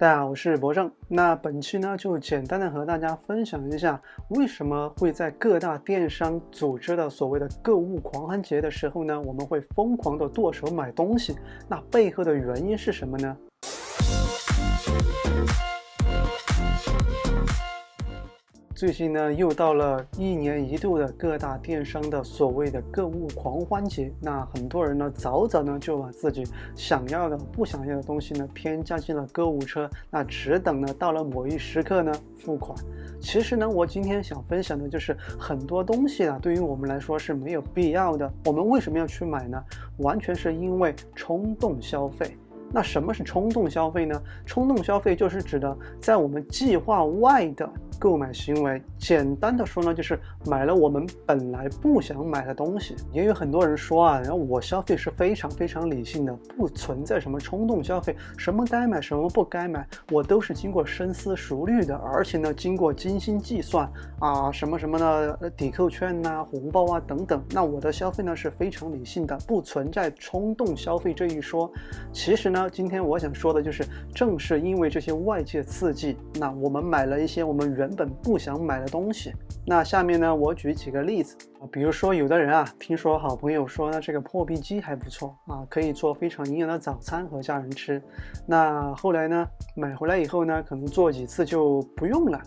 大家好，我是博正。那本期呢，就简单的和大家分享一下，为什么会在各大电商组织的所谓的购物狂欢节的时候呢，我们会疯狂的剁手买东西？那背后的原因是什么呢？最近呢，又到了1年1度的各大电商的所谓的购物狂欢节。那很多人呢，早早呢就把自己想要的、不想要的东西呢添加进了购物车，那只等呢到了某一时刻呢付款。其实呢，我今天想分享的就是很多东西啊，对于我们来说是没有必要的。我们为什么要去买呢？完全是因为冲动消费。那什么是冲动消费呢？冲动消费就是指的在我们计划外的购买行为。简单的说呢，就是买了我们本来不想买的东西。也有很多人说啊，然后我消费是非常理性的，不存在什么冲动消费，什么该买什么不该买，我都是经过深思熟虑的，而且呢经过精心计算啊，什么的抵扣券啊、红包啊等等。那我的消费呢是非常理性的，不存在冲动消费这一说。其实呢，今天我想说的就是，正是因为这些外界刺激，那我们买了一些我们原本不想买的东西。那下面呢，我举几个例子啊，比如说有的人啊，听说好朋友说呢，这个破壁机还不错啊，可以做非常营养的早餐和家人吃。那后来呢，买回来以后呢，可能做几次就不用了。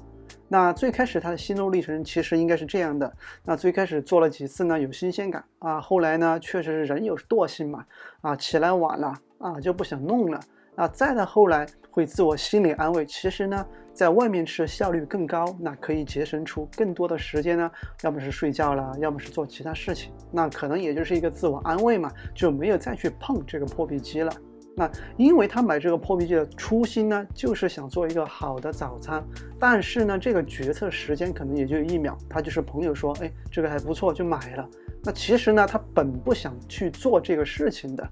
那最开始它的心路历程其实应该是这样的，那最开始做了几次呢，有新鲜感啊，后来呢，确实是人有惰性嘛，啊，起来晚了啊，就不想弄了。那再到后来会自我心理安慰，其实呢，在外面吃效率更高，那可以节省出更多的时间呢，要么是睡觉了，要么是做其他事情，那可能也就是一个自我安慰嘛，就没有再去碰这个破壁机了。那因为他买这个破壁机的初心呢，就是想做一个好的早餐，但是呢，这个决策时间可能也就1秒，他就是朋友说，哎，这个还不错，就买了。那其实呢，他本不想去做这个事情的。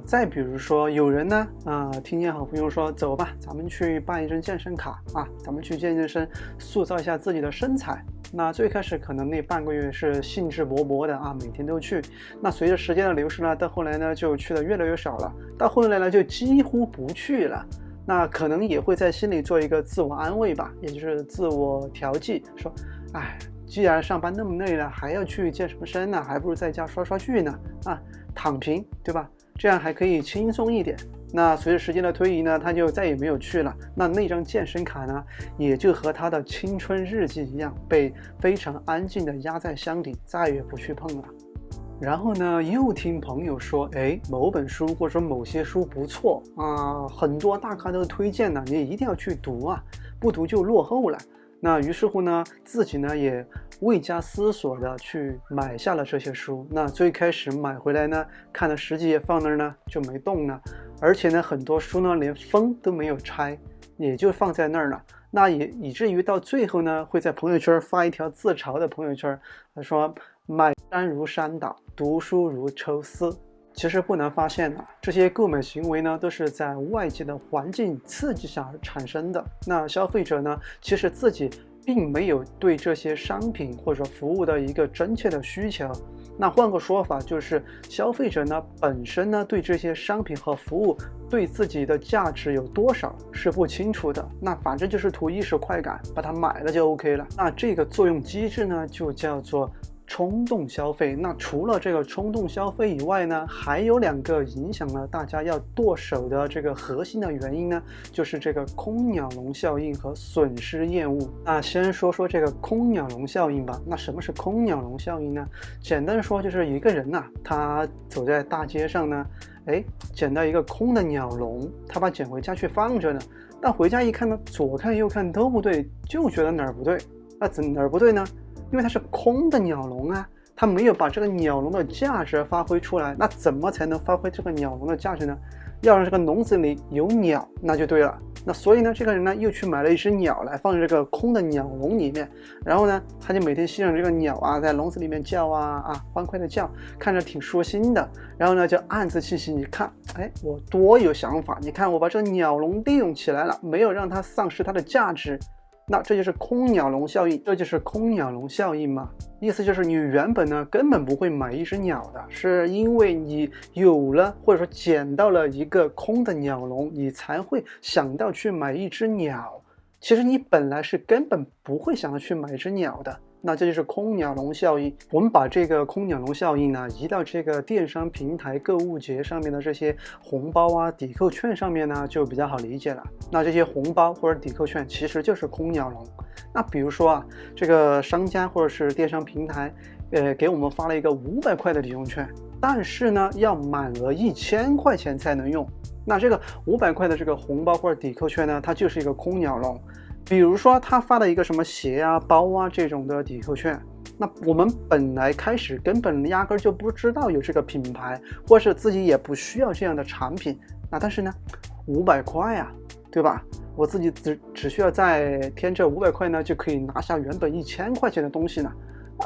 再比如说有人呢听见好朋友说走吧，咱们去办一张健身卡啊，咱们去健身，塑造一下自己的身材。那最开始可能那半个月是兴致勃勃的啊，每天都去。那随着时间的流逝呢，到后来呢就去的越来越少了，到后来呢就几乎不去了。那可能也会在心里做一个自我安慰吧，也就是自我调剂，说哎，既然上班那么累了，还要去健什么身呢？还不如在家刷刷剧呢啊，躺平，对吧？这样还可以轻松一点。那随着时间的推移呢，他就再也没有去了。那张健身卡呢，也就和他的青春日记一样，被非常安静的压在箱底，再也不去碰了。然后呢，又听朋友说，哎，某本书或者某些书不错啊，很多大咖都推荐呢，你一定要去读啊，不读就落后了。那于是乎呢，自己呢也未加思索的去买下了这些书。那最开始买回来呢，看了10几页放那儿呢就没动了，而且呢很多书呢连封都没有拆，也就放在那儿了。那也以至于到最后呢，会在朋友圈发一条自嘲的朋友圈，他说买山如山倒，读书如抽丝。其实不难发现啊，这些购买行为呢，都是在外界的环境刺激下而产生的。那消费者呢，其实自己并没有对这些商品或者服务的一个真切的需求。那换个说法，就是消费者呢本身呢对这些商品和服务对自己的价值有多少是不清楚的。那反正就是图一时快感，把它买了就 OK 了。那这个作用机制呢，就叫做冲动消费。那除了这个冲动消费以外呢，还有2个影响了大家要剁手的这个核心的原因呢，就是这个空鸟笼效应和损失厌恶。那先说说这个空鸟笼效应吧。那什么是空鸟笼效应呢？简单说就是一个人呐，他走在大街上呢，捡到一个空的鸟笼，他把捡回家去放着呢。但回家一看呢，左看右看都不对，就觉得哪儿不对。那哪儿不对呢？因为它是空的鸟笼啊，它没有把这个鸟笼的价值发挥出来。那怎么才能发挥这个鸟笼的价值呢？要让这个笼子里有鸟，那就对了。那所以呢，这个人呢又去买了一只鸟来放在这个空的鸟笼里面，然后呢，他就每天欣赏这个鸟啊，在笼子里面叫欢快的叫，看着挺舒心的。然后呢，就暗自庆幸，你看，哎，我多有想法！你看，我把这个鸟笼利用起来了，没有让它丧失它的价值。那这就是空鸟笼效应，这就是空鸟笼效应嘛。意思就是你原本呢根本不会买一只鸟的，是因为你有了或者说捡到了一个空的鸟笼，你才会想到去买一只鸟。其实你本来是根本不会想要去买一只鸟的。那这就是空鸟笼效应。我们把这个空鸟笼效应呢移到这个电商平台购物节上面的这些红包啊、抵扣券上面呢，就比较好理解了。那这些红包或者抵扣券其实就是空鸟笼。那比如说啊，这个商家或者是电商平台，给我们发了一个500块的抵用券，但是呢要满额1000块钱才能用。那这个500块的这个红包或者抵扣券呢，它就是一个空鸟笼。比如说他发了一个什么鞋啊、包啊这种的抵扣券，那我们本来开始根本压根就不知道有这个品牌，或是自己也不需要这样的产品。那但是呢，500块啊，对吧？我自己只需要再添这500块呢，就可以拿下原本1000块钱的东西呢。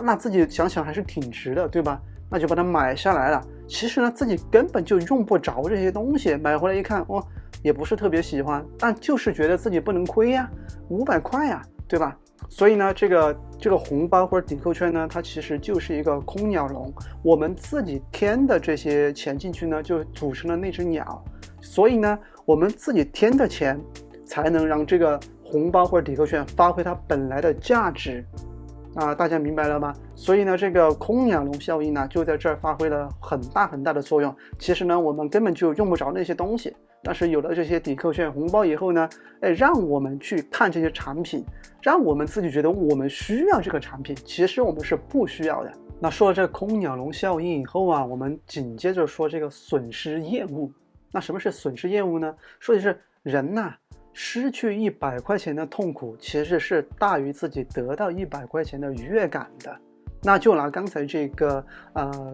那自己想想还是挺值的，对吧？那就把它买下来了。其实呢，自己根本就用不着这些东西，买回来一看，哦，也不是特别喜欢，但就是觉得自己不能亏呀，500块呀，对吧？所以呢，这个红包或者抵扣券呢，它其实就是一个空鸟笼，我们自己添的这些钱进去呢，就组成了那只鸟。所以呢，我们自己添的钱，才能让这个红包或者抵扣券发挥它本来的价值。大家明白了吗？所以呢，这个空鸟笼效应呢，就在这儿发挥了很大的作用。其实呢，我们根本就用不着那些东西，但是有了这些抵扣券、红包以后呢，让我们去看这些产品，让我们自己觉得我们需要这个产品，其实我们是不需要的。那说了这个空鸟笼效应以后啊，我们紧接着说这个损失厌恶。那什么是损失厌恶呢？说的是人呐，失去100块钱的痛苦其实是大于自己得到100块钱的愉悦感的。那就拿刚才这个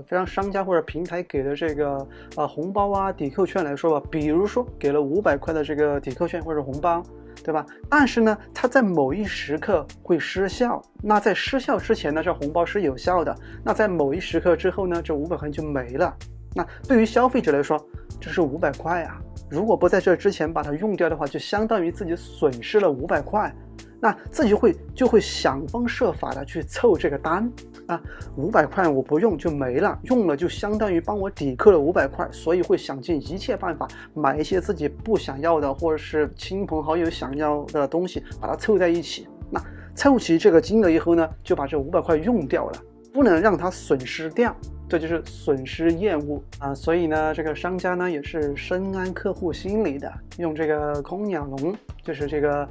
非常商家或者平台给的这个红包啊、抵扣券来说吧，比如说给了500块的这个抵扣券或者红包，对吧？但是呢，它在某一时刻会失效。那在失效之前呢，这红包是有效的。那在某一时刻之后呢，这500块就没了。那对于消费者来说，这是500块啊。如果不在这之前把它用掉的话，就相当于自己损失了500块。那自己就会想方设法的去凑这个单啊，500块我不用就没了，用了就相当于帮我抵扣了500块，所以会想尽一切办法买一些自己不想要的或者是亲朋好友想要的东西，把它凑在一起。那凑齐这个金额以后呢，就把这500块用掉了，不能让它损失掉。这就是损失厌恶啊，所以呢，这个商家呢也是深谙客户心理的，用这个空鸟笼，就是这个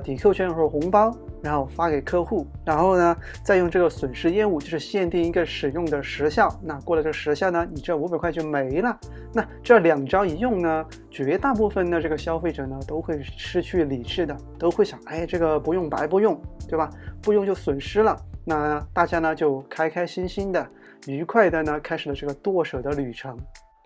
抵扣券或者红包，然后发给客户，然后呢再用这个损失厌恶，就是限定一个使用的时效，那过了这时效呢，你这500块就没了。那这2招一用呢，绝大部分的这个消费者呢都会失去理智的，都会想，这个不用白不用，对吧？不用就损失了。那大家呢就开开心心的、愉快的呢开始了这个剁手的旅程。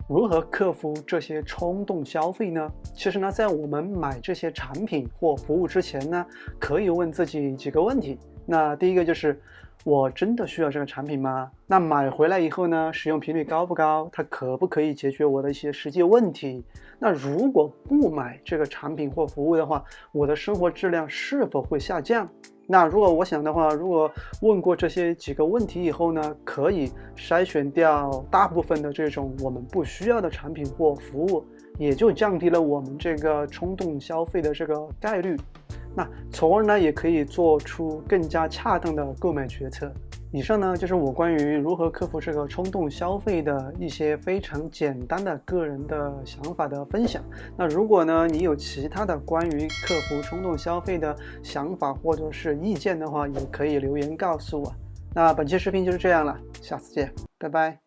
如何克服这些冲动消费呢？其实呢，在我们买这些产品或服务之前呢，可以问自己几个问题。那第一个就是，我真的需要这个产品吗？那买回来以后呢，使用频率高不高？它可不可以解决我的一些实际问题？那如果不买这个产品或服务的话，我的生活质量是否会下降？那如果我想的话，如果问过这些几个问题以后呢，可以筛选掉大部分的这种我们不需要的产品或服务，也就降低了我们这个冲动消费的这个概率。那从而呢，也可以做出更加恰当的购买决策。以上呢，就是我关于如何克服这个冲动消费的一些非常简单的个人的想法的分享。那如果呢，你有其他的关于克服冲动消费的想法或者是意见的话，也可以留言告诉我。那本期视频就是这样了，下次见，拜拜。